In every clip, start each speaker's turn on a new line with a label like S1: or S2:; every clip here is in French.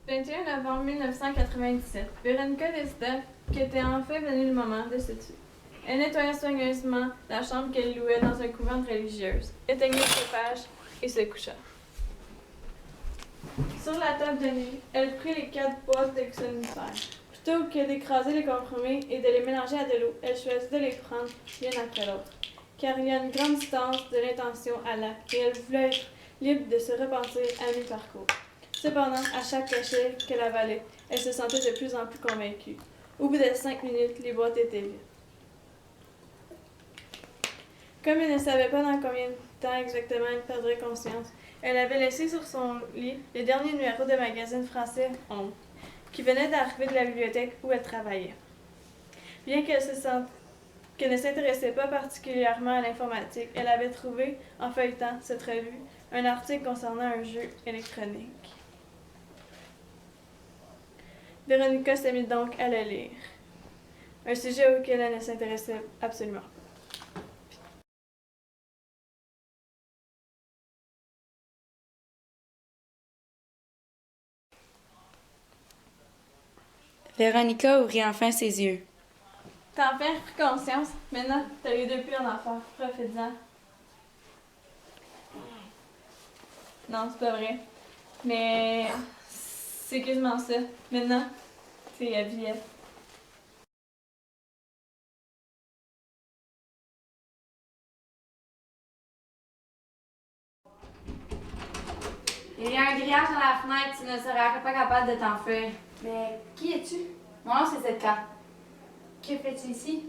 S1: 21 novembre 1997, Véronica décida qu'était enfin venu le moment de se tuer. Elle nettoya soigneusement la chambre qu'elle louait dans un couvent de religieuses, éteignit le chauffage et se coucha. Sur la table de nuit, elle prit les 4 boîtes de somnifères. Plutôt que d'écraser les comprimés et de les mélanger à de l'eau, elle choisit de les prendre l'une après l'autre, car il y a une grande distance de l'intention à l'acte et elle voulait être libre de se repentir à mi-parcours. Cependant, à chaque cachet qu'elle avalait, elle se sentait de plus en plus convaincue. Au bout de 5 minutes, les boîtes étaient vides. Comme elle ne savait pas dans combien de temps exactement elle perdrait conscience, elle avait laissé sur son lit le dernier numéro de magazine français Ombre, qui venait d'arriver de la bibliothèque où elle travaillait. Bien qu'elle ne s'intéressait pas particulièrement à l'informatique, elle avait trouvé, en feuilletant cette revue, un article concernant un jeu électronique. Véronica se mit donc à le lire, un sujet auquel elle ne s'intéressait absolument pas.
S2: Véronica ouvrit enfin ses yeux.
S1: T'as enfin pris conscience. Maintenant, t'as eu 2 pieds en enfer. Profite-en. Non, c'est pas vrai. Mais c'est quasiment ça. Maintenant, c'est la vie.
S2: Il y a un grillage dans la fenêtre, tu ne seras pas capable de t'enfuir.
S3: Mais qui es-tu?
S2: Mon nom, c'est Zetka.
S3: Que fais-tu ici?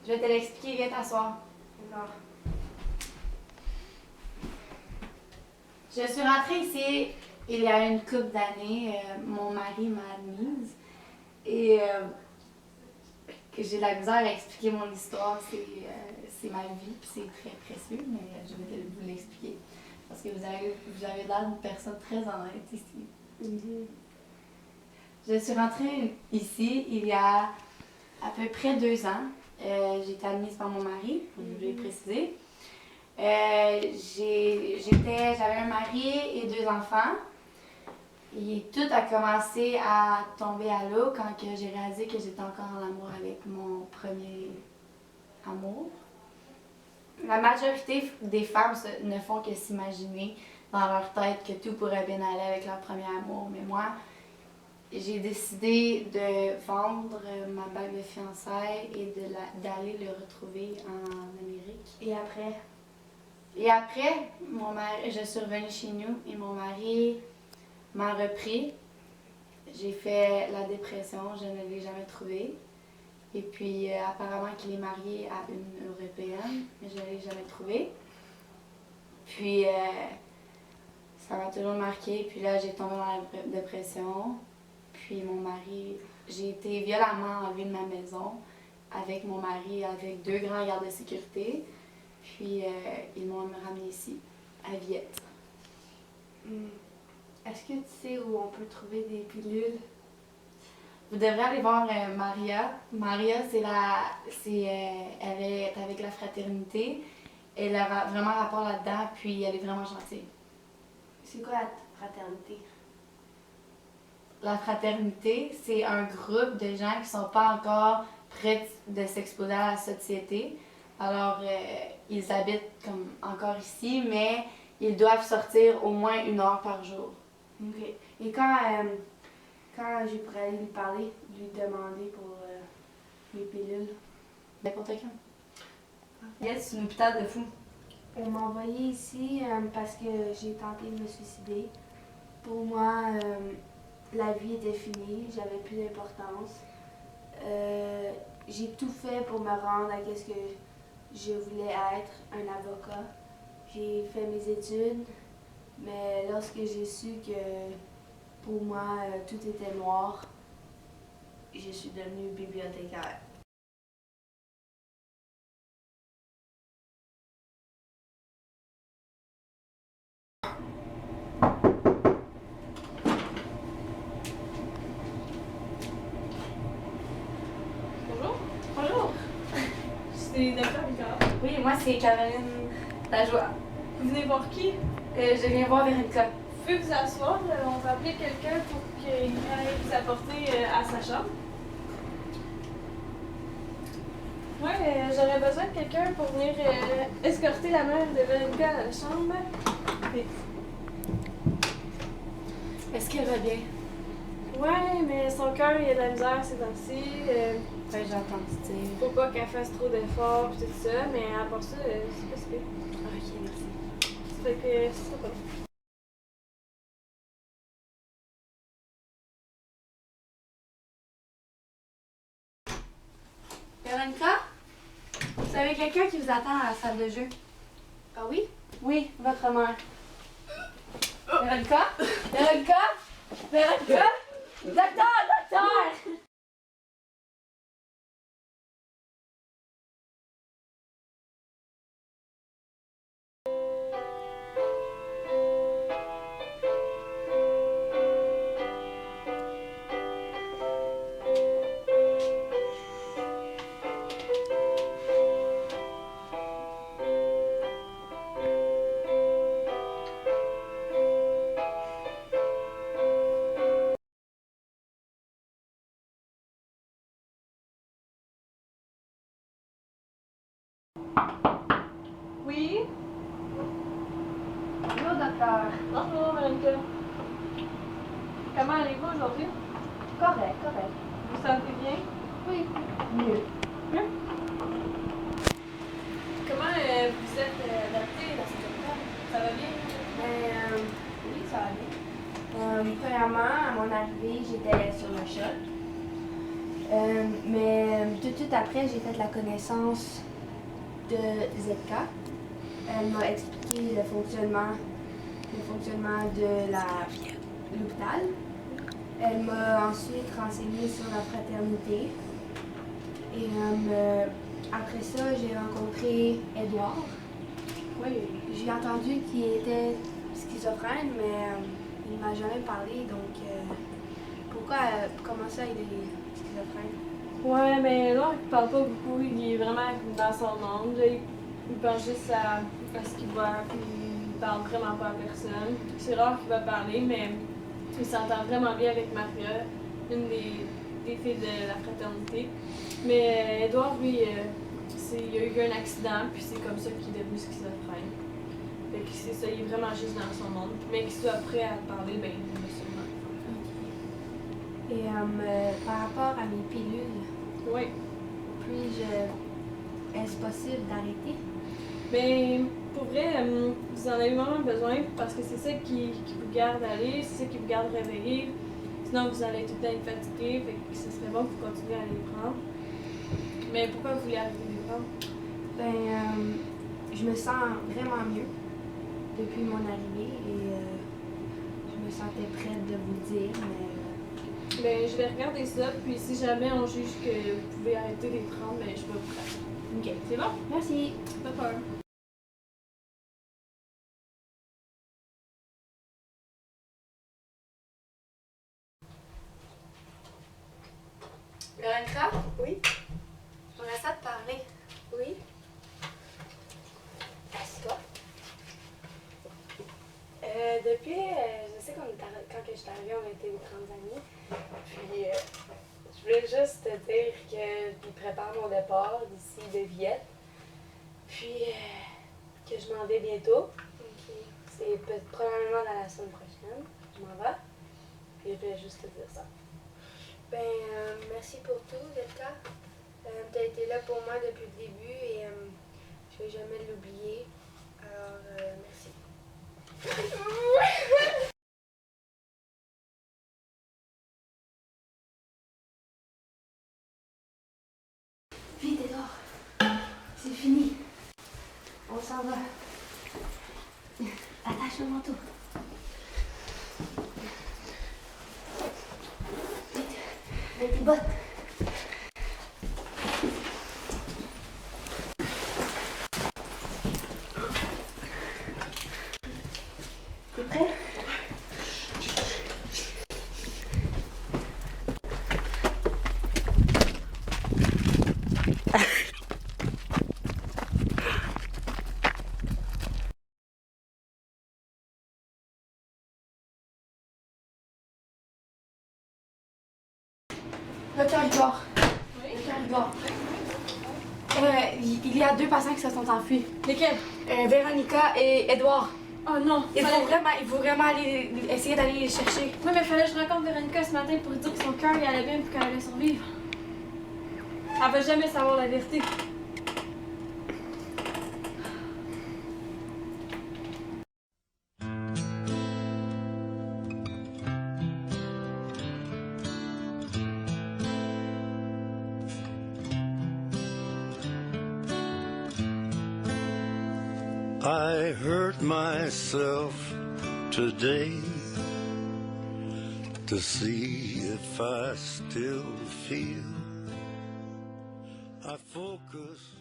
S2: Je vais te l'expliquer, viens t'asseoir.
S3: D'accord.
S2: Je suis rentrée ici il y a une couple d'années. Mon mari m'a admise. Et que j'ai de la misère à expliquer mon histoire. C'est ma vie, puis c'est très précieux, mais je vais vous l'expliquer. Parce que vous avez l'air d'une personne très honnête ici.
S3: Mm-hmm.
S2: Je suis rentrée ici il y a à peu près 2 ans. J'ai été admise par mon mari, je l'ai précisé. J'avais un mari et 2 enfants. Et tout a commencé à tomber à l'eau quand j'ai réalisé que j'étais encore en amour avec mon premier amour. La majorité des femmes ne font que s'imaginer dans leur tête que tout pourrait bien aller avec leur premier amour. Mais moi, j'ai décidé de vendre ma bague de fiançailles et d'aller le retrouver en Amérique.
S3: Et après?
S2: Et après, je suis revenue chez nous et mon mari m'a repris. J'ai fait la dépression, je ne l'ai jamais trouvé. Et puis, apparemment qu'il est marié à une Européenne, mais je ne l'ai jamais trouvé. Puis, ça m'a toujours marqué. Puis là, j'ai tombé dans la dépression. Puis, mon mari, j'ai été violemment enlevée de ma maison avec mon mari, avec 2 grands gardes de sécurité. Puis, ils m'ont ramenée ici, à Viette.
S3: Est-ce que tu sais où on peut trouver des pilules?
S2: Vous devrez aller voir Maria. Maria, elle est avec la fraternité. Elle a vraiment rapport là-dedans, puis elle est vraiment gentille.
S3: C'est quoi la fraternité?
S2: La fraternité, c'est un groupe de gens qui ne sont pas encore prêts de s'exposer à la société. Alors, ils habitent comme encore ici, mais ils doivent sortir au moins 1 heure par jour.
S3: OK. Et quand je pourrais aller lui parler, lui demander pour les pilules?
S2: N'importe quand.
S4: Yes, c'est un hôpital de fou.
S3: On m'a envoyé ici parce que j'ai tenté de me suicider. Pour moi, la vie était finie, j'avais plus d'importance. J'ai tout fait pour me rendre à ce que je voulais être, un avocat. J'ai fait mes études, mais lorsque j'ai su que pour moi tout était noir, je suis devenue bibliothécaire.
S1: Bonjour. C'est Dr. Picard.
S2: Oui, moi, c'est Caroline Lajoie.
S1: Vous venez voir qui?
S2: Je viens voir Véronica.
S1: pouvez vous asseoir. On va appeler quelqu'un pour qu'il aille vous apporter à sa chambre. Ouais, j'aurais besoin de quelqu'un pour venir escorter la mère de Véronica à la chambre. Et-
S2: Est-ce qu'elle va bien?
S1: Ouais, mais son cœur, il a de la misère ces temps-ci.
S2: Ouais, j'ai entendu dire.
S1: Faut pas qu'elle fasse trop d'efforts pis tout ça, mais à part ça, c'est pas si pire.
S2: Ok, merci.
S1: Fait que ce sera pas long.
S2: Véronica? Vous avez quelqu'un qui vous attend à la salle de jeu?
S3: Ah oui?
S2: Oui, votre mère. Véronica? Véronica? Véronica? Docteur! Docteur!
S1: Oui?
S2: Bonjour, docteur.
S1: Bonjour, Véronica. Comment allez-vous aujourd'hui?
S2: Correct, correct.
S1: Vous vous sentez bien?
S2: Oui. Mieux.
S1: Comment vous êtes adapté dans cette école? Ça va bien?
S3: Oui, ça va bien. Premièrement, à mon arrivée, j'étais sur le choc. Mais tout de suite après, j'ai fait la connaissance de ZK. Elle m'a expliqué le fonctionnement de l'hôpital. Elle m'a ensuite renseigné sur la fraternité. Et après ça, j'ai rencontré Edouard. Oui, j'ai entendu qu'il était schizophrène, mais il m'a jamais parlé. Donc, comment ça, il est schizophrène?
S1: Ouais, mais là, il parle pas beaucoup. Il est vraiment dans son monde. Là. Il pense juste à ce qu'il voit, puis il parle vraiment pas à personne. C'est rare qu'il va parler, mais il s'entend vraiment bien avec Maria, une des filles de la fraternité. Mais Edouard, lui, il a eu un accident, puis c'est comme ça qu'il est devenu schizophrène. Fait que c'est ça, il est vraiment juste dans son monde. Mais qu'il soit prêt à parler, ben, il va sûrement.
S3: Et par rapport à mes pilules,
S1: Oui.
S3: est-ce possible d'arrêter?
S1: Mais pour vrai, vous en avez vraiment besoin parce que c'est ça qui vous garde à aller, c'est ça qui vous garde réveillé. Sinon, vous allez tout le temps être fatigué, fait que ce serait bon que vous continuiez à les prendre. Mais pourquoi vous voulez arrêter de les prendre?
S3: Je me sens vraiment mieux depuis mon arrivée et je me sentais prête de vous le dire, mais
S1: Ben, je vais regarder ça, puis si jamais on juge que vous pouvez arrêter de les prendre, ben, je vais vous prendre.
S3: ok.
S1: C'est bon?
S3: Merci.
S1: Pas peur.
S2: Véronica?
S3: Oui?
S2: J'aimerais ça te parler.
S3: Oui?
S2: Assieds-toi. Je sais quand que je suis arrivée, on était 30 amis. Puis, je voulais juste te dire que je prépare mon départ d'ici de Viette. Puis, que je m'en vais bientôt. C'est probablement dans la semaine prochaine. Je m'en vais. Puis, je voulais juste te dire ça.
S3: Merci pour tout, Zelka. Tu as été là pour moi depuis le début et je vais jamais l'oublier. Alors, merci. Vite, Edouard. C'est fini. On s'en va. Attache le manteau. Vite. Mets tes bottes. T'es prêt?
S2: Docteur Igor.
S1: Oui?
S2: Docteur Igor. Il y a 2 patients qui se sont enfuis.
S1: Lesquels?
S2: Véronica et Edouard.
S1: Oh non!
S2: Il faut vraiment aller, essayer d'aller les chercher.
S1: Oui, mais fallait que je rencontre Véronica ce matin pour dire que son cœur il allait bien pour qu'elle allait survivre. Elle va jamais savoir la vérité.
S5: I hurt myself today to see if I still feel. I focus